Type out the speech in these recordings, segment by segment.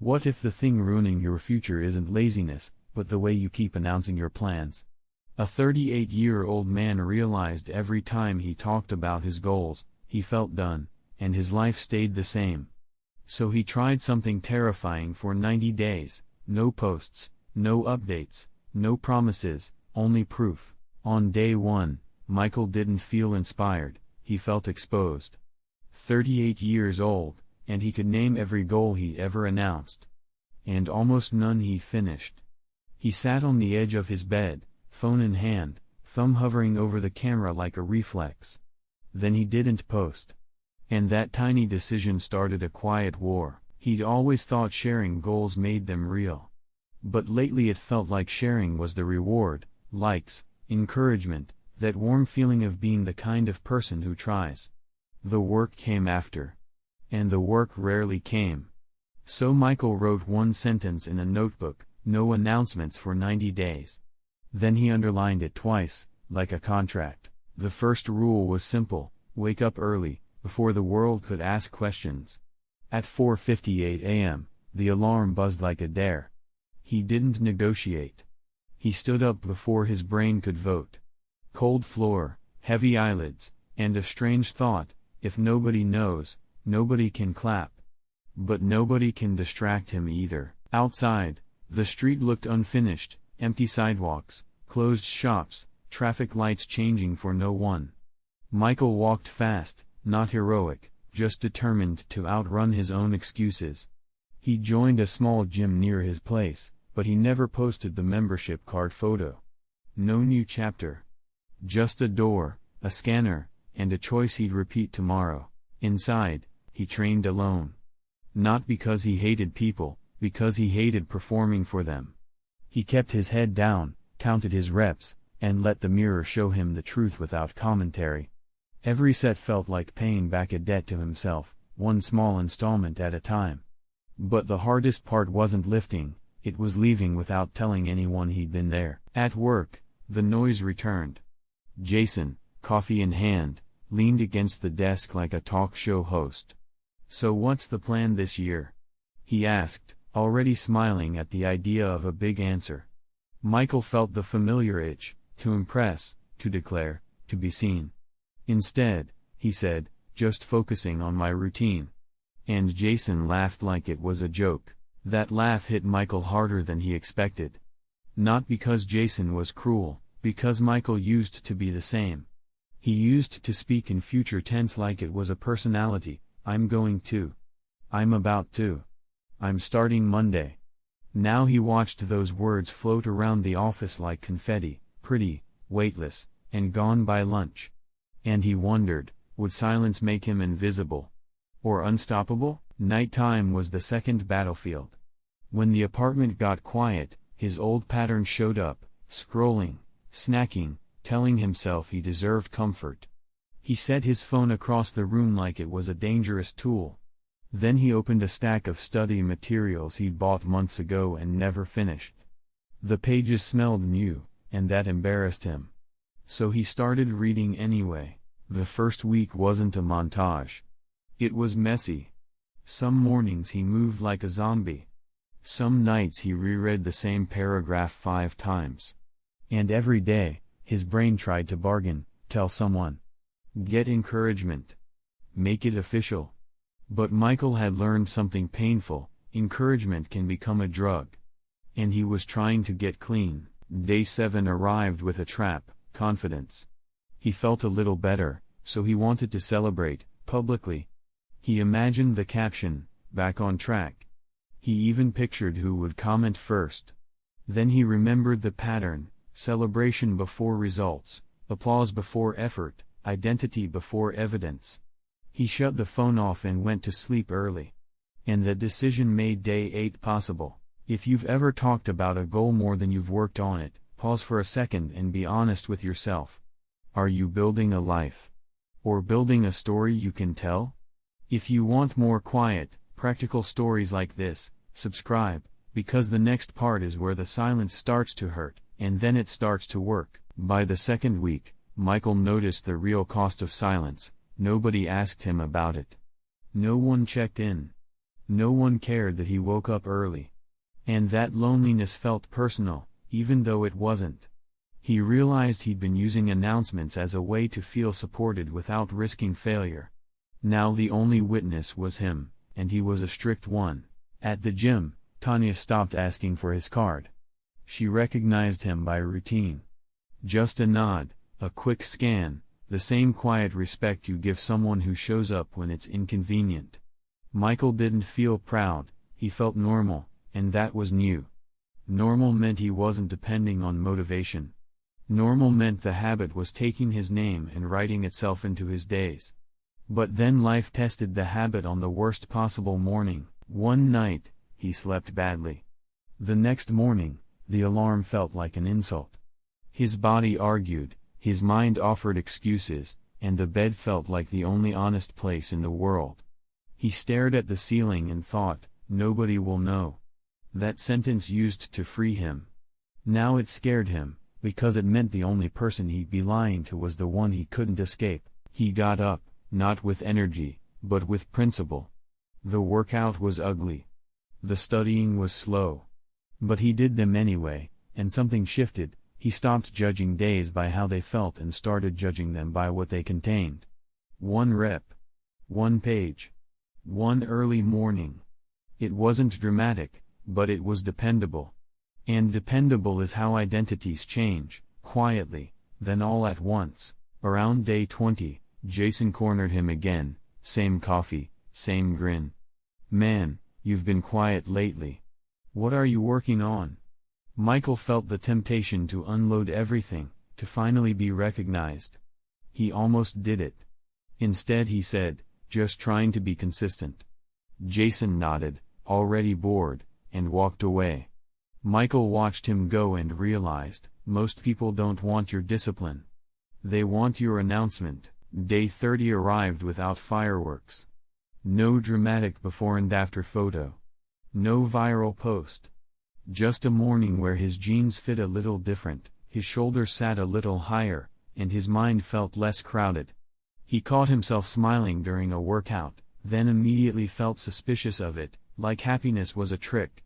What if the thing ruining your future isn't laziness, but the way you keep announcing your plans? A 38-year-old man realized every time he talked about his goals, he felt done, and his life stayed the same. So he tried something terrifying for 90 days, no posts, no updates, no promises, only proof. On day 1, Michael didn't feel inspired, he felt exposed. 38 years old, and he could name every goal he'd ever announced. And almost none he finished. He sat on the edge of his bed, phone in hand, thumb hovering over the camera like a reflex. Then he didn't post. And that tiny decision started a quiet war. He'd always thought sharing goals made them real. But lately it felt like sharing was the reward, likes, encouragement, that warm feeling of being the kind of person who tries. The work came after. And the work rarely came. So Michael wrote one sentence in a notebook, no announcements for 90 days. Then he underlined it twice, like a contract. The first rule was simple: wake up early, before the world could ask questions. At 4:58 a.m., the alarm buzzed like a dare. He didn't negotiate. He stood up before his brain could vote. Cold floor, heavy eyelids, and a strange thought: if nobody knows, nobody can clap. But nobody can distract him either. Outside, the street looked unfinished: empty sidewalks, closed shops, traffic lights changing for no one. Michael walked fast, not heroic, just determined to outrun his own excuses. He joined a small gym near his place, but he never posted the membership card photo. No new chapter. Just a door, a scanner, and a choice he'd repeat tomorrow. Inside, he trained alone. Not because he hated people, because he hated performing for them. He kept his head down, counted his reps, and let the mirror show him the truth without commentary. Every set felt like paying back a debt to himself, one small installment at a time. But the hardest part wasn't lifting, it was leaving without telling anyone he'd been there. At work, the noise returned. Jason, coffee in hand, leaned against the desk like a talk show host. "So what's the plan this year?" he asked, already smiling at the idea of a big answer. Michael felt the familiar itch, to impress, to declare, to be seen. "Instead," he said, "just focusing on my routine." And Jason laughed like it was a joke. That laugh hit Michael harder than he expected. Not because Jason was cruel, because Michael used to be the same. He used to speak in future tense like it was a personality: "I'm going to. I'm about to. I'm starting Monday." Now he watched those words float around the office like confetti, pretty, weightless, and gone by lunch. And he wondered, would silence make him invisible? Or unstoppable? Nighttime was the second battlefield. When the apartment got quiet, his old pattern showed up: scrolling, snacking, telling himself he deserved comfort. He set his phone across the room like it was a dangerous tool. Then he opened a stack of study materials he'd bought months ago and never finished. The pages smelled new, and that embarrassed him. So he started reading anyway. The first week wasn't a montage. It was messy. Some mornings he moved like a zombie. Some nights he reread the same paragraph 5 times. And every day, his brain tried to bargain, tell someone. Get encouragement. Make it official. But Michael had learned something painful: encouragement can become a drug. And he was trying to get clean. Day 7 arrived with a trap: confidence. He felt a little better, so he wanted to celebrate, publicly. He imagined the caption, "Back on track." He even pictured who would comment first. Then he remembered the pattern: celebration before results, applause before effort, identity before evidence. He shut the phone off and went to sleep early. And the decision made day 8 possible. If you've ever talked about a goal more than you've worked on it, pause for a second and be honest with yourself. Are you building a life? Or building a story you can tell? If you want more quiet, practical stories like this, subscribe, because the next part is where the silence starts to hurt, and then it starts to work. By the second week, Michael noticed the real cost of silence. Nobody asked him about it. No one checked in. No one cared that he woke up early. And that loneliness felt personal, even though it wasn't. He realized he'd been using announcements as a way to feel supported without risking failure. Now the only witness was him, and he was a strict one. At the gym, Tanya stopped asking for his card. She recognized him by routine. Just a nod, a quick scan, the same quiet respect you give someone who shows up when it's inconvenient. Michael didn't feel proud, he felt normal, and that was new. Normal meant he wasn't depending on motivation. Normal meant the habit was taking his name and writing itself into his days. But then life tested the habit on the worst possible morning. One night, he slept badly. The next morning, the alarm felt like an insult. His body argued, his mind offered excuses, and the bed felt like the only honest place in the world. He stared at the ceiling and thought, nobody will know. That sentence used to free him. Now it scared him, because it meant the only person he'd be lying to was the one he couldn't escape. He got up, not with energy, but with principle. The workout was ugly. The studying was slow. But he did them anyway, and something shifted. He stopped judging days by how they felt and started judging them by what they contained. 1 rep. 1 page. 1 early morning. It wasn't dramatic, but it was dependable. And dependable is how identities change, quietly, then all at once. Around day 20, Jason cornered him again, same coffee, same grin. Man, you've been quiet lately. What are you working on? Michael felt the temptation to unload everything, to finally be recognized. He almost did it. Instead he said, just trying to be consistent. Jason nodded, already bored, and walked away. Michael watched him go and realized, most people don't want your discipline. They want your announcement. Day 30 arrived without fireworks. No dramatic before and after photo. No viral post. Just a morning where his jeans fit a little different, his shoulders sat a little higher, and his mind felt less crowded. He caught himself smiling during a workout, then immediately felt suspicious of it, like happiness was a trick.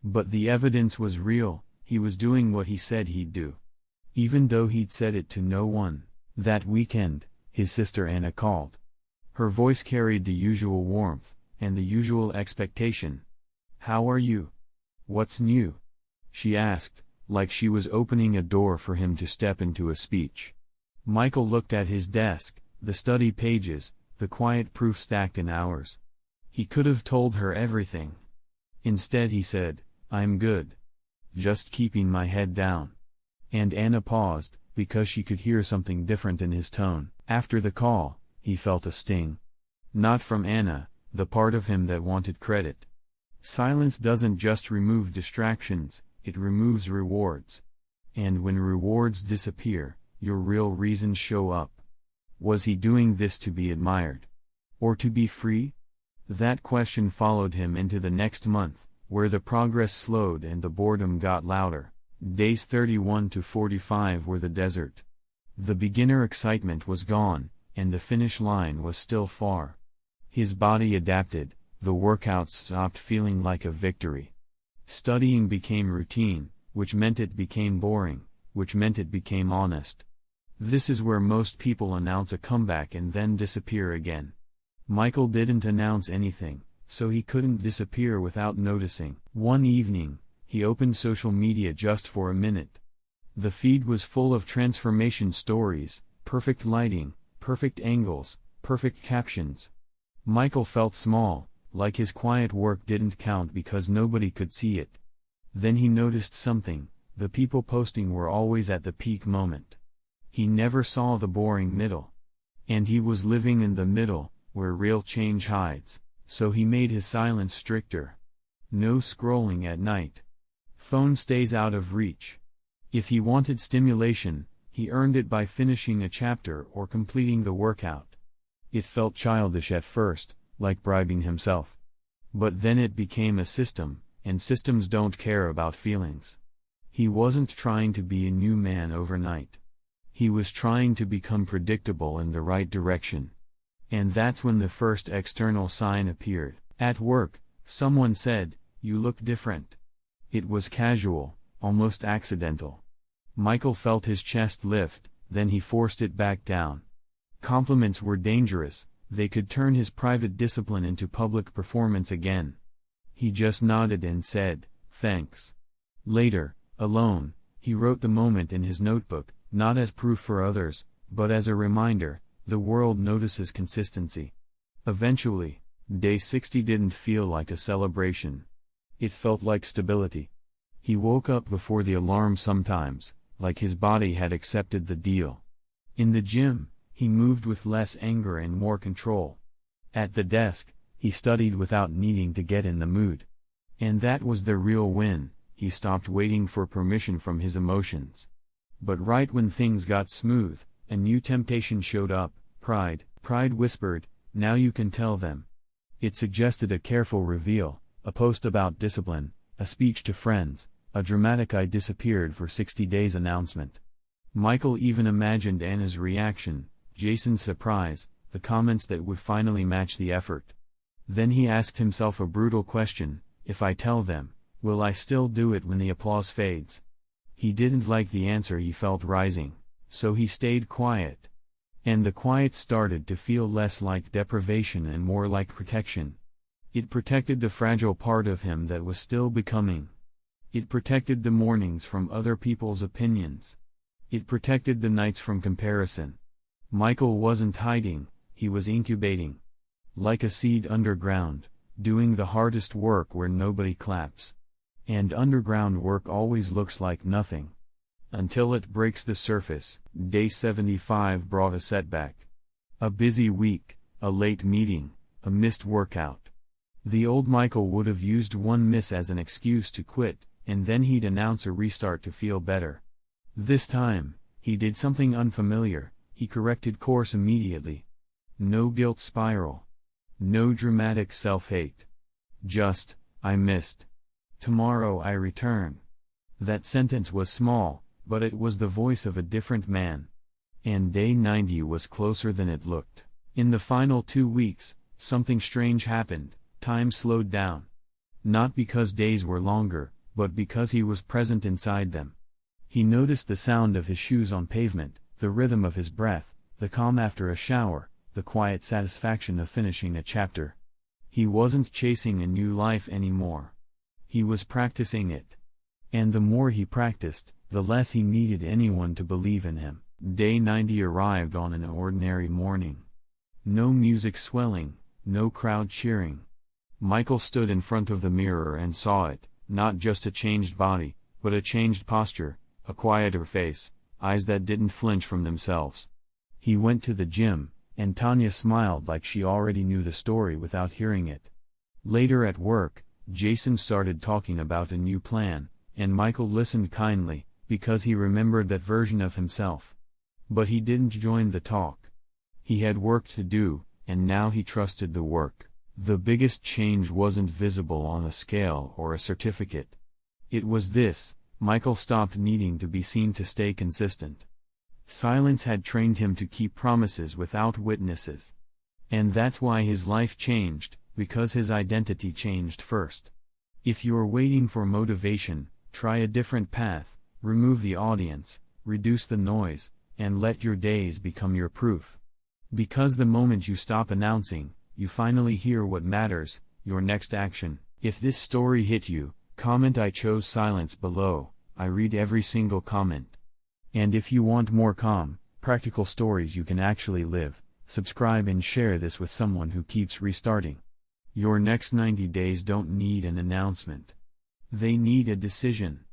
But the evidence was real, he was doing what he said he'd do. Even though he'd said it to no one. That weekend, his sister Anna called. Her voice carried the usual warmth, and the usual expectation. How are you? What's new? She asked, like she was opening a door for him to step into a speech. Michael looked at his desk, the study pages, the quiet proof stacked in hours. He could have told her everything. Instead he said, I'm good. Just keeping my head down. And Anna paused, because she could hear something different in his tone. After the call, he felt a sting. Not from Anna, the part of him that wanted credit. Silence doesn't just remove distractions, it removes rewards. And when rewards disappear, your real reasons show up. Was he doing this to be admired? Or to be free? That question followed him into the next month, where the progress slowed and the boredom got louder. Days 31 to 45 were the desert. The beginner excitement was gone, and the finish line was still far. His body adapted, the workouts stopped feeling like a victory. Studying became routine, which meant it became boring, which meant it became honest. This is where most people announce a comeback and then disappear again. Michael didn't announce anything, so he couldn't disappear without noticing. One evening, he opened social media just for a minute. The feed was full of transformation stories, perfect lighting, perfect angles, perfect captions. Michael felt small, like his quiet work didn't count because nobody could see it. Then he noticed something, the people posting were always at the peak moment. He never saw the boring middle. And he was living in the middle, where real change hides, so he made his silence stricter. No scrolling at night. Phone stays out of reach. If he wanted stimulation, he earned it by finishing a chapter or completing the workout. It felt childish at first, like bribing himself. But then it became a system, and systems don't care about feelings. He wasn't trying to be a new man overnight. He was trying to become predictable in the right direction. And that's when the first external sign appeared. At work, Someone said, "You look different." It was casual, almost accidental. Michael felt his chest lift, then he forced it back down. Compliments were dangerous, they could turn his private discipline into public performance again. He just nodded and said, "Thanks." Later, alone, he wrote the moment in his notebook, not as proof for others, but as a reminder, the world notices consistency. Eventually, day 60 didn't feel like a celebration. It felt like stability. He woke up before the alarm sometimes, like his body had accepted the deal. In the gym, he moved with less anger and more control. At the desk, he studied without needing to get in the mood. And that was the real win, he stopped waiting for permission from his emotions. But right when things got smooth, a new temptation showed up, pride. Pride whispered, "Now you can tell them." It suggested a careful reveal, a post about discipline, a speech to friends, a dramatic "I disappeared for 60 days" announcement. Michael even imagined Anna's reaction, Jason's surprise, the comments that would finally match the effort. Then he asked himself a brutal question: if I tell them, will I still do it when the applause fades? He didn't like the answer he felt rising, so he stayed quiet. And the quiet started to feel less like deprivation and more like protection. It protected the fragile part of him that was still becoming. It protected the mornings from other people's opinions. It protected the nights from comparison. Michael wasn't hiding, he was incubating. Like a seed underground, doing the hardest work where nobody claps. And underground work always looks like nothing. Until it breaks the surface. Day 75 brought a setback. A busy week, a late meeting, a missed workout. The old Michael would have used one miss as an excuse to quit, and then he'd announce a restart to feel better. This time, he did something unfamiliar, he corrected course immediately. No guilt spiral. No dramatic self-hate. Just, "I missed. Tomorrow I return." That sentence was small, but it was the voice of a different man. And day 90 was closer than it looked. In the final 2 weeks, something strange happened, time slowed down. Not because days were longer, but because he was present inside them. He noticed the sound of his shoes on pavement, the rhythm of his breath, the calm after a shower, the quiet satisfaction of finishing a chapter. He wasn't chasing a new life anymore. He was practicing it. And the more he practiced, the less he needed anyone to believe in him. Day 90 arrived on an ordinary morning. No music swelling, no crowd cheering. Michael stood in front of the mirror and saw it, not just a changed body, but a changed posture, a quieter face, eyes that didn't flinch from themselves. He went to the gym, and Tanya smiled like she already knew the story without hearing it. Later at work, Jason started talking about a new plan, and Michael listened kindly, because he remembered that version of himself. But he didn't join the talk. He had work to do, and now he trusted the work. The biggest change wasn't visible on a scale or a certificate. It was this: Michael stopped needing to be seen to stay consistent. Silence had trained him to keep promises without witnesses. And that's why his life changed, because his identity changed first. If you're waiting for motivation, try a different path, remove the audience, reduce the noise, and let your days become your proof. Because the moment you stop announcing, you finally hear what matters, your next action. If this story hit you, comment "I chose silence" below. I read every single comment. And if you want more calm, practical stories you can actually live, subscribe and share this with someone who keeps restarting. Your next 90 days don't need an announcement. They need a decision.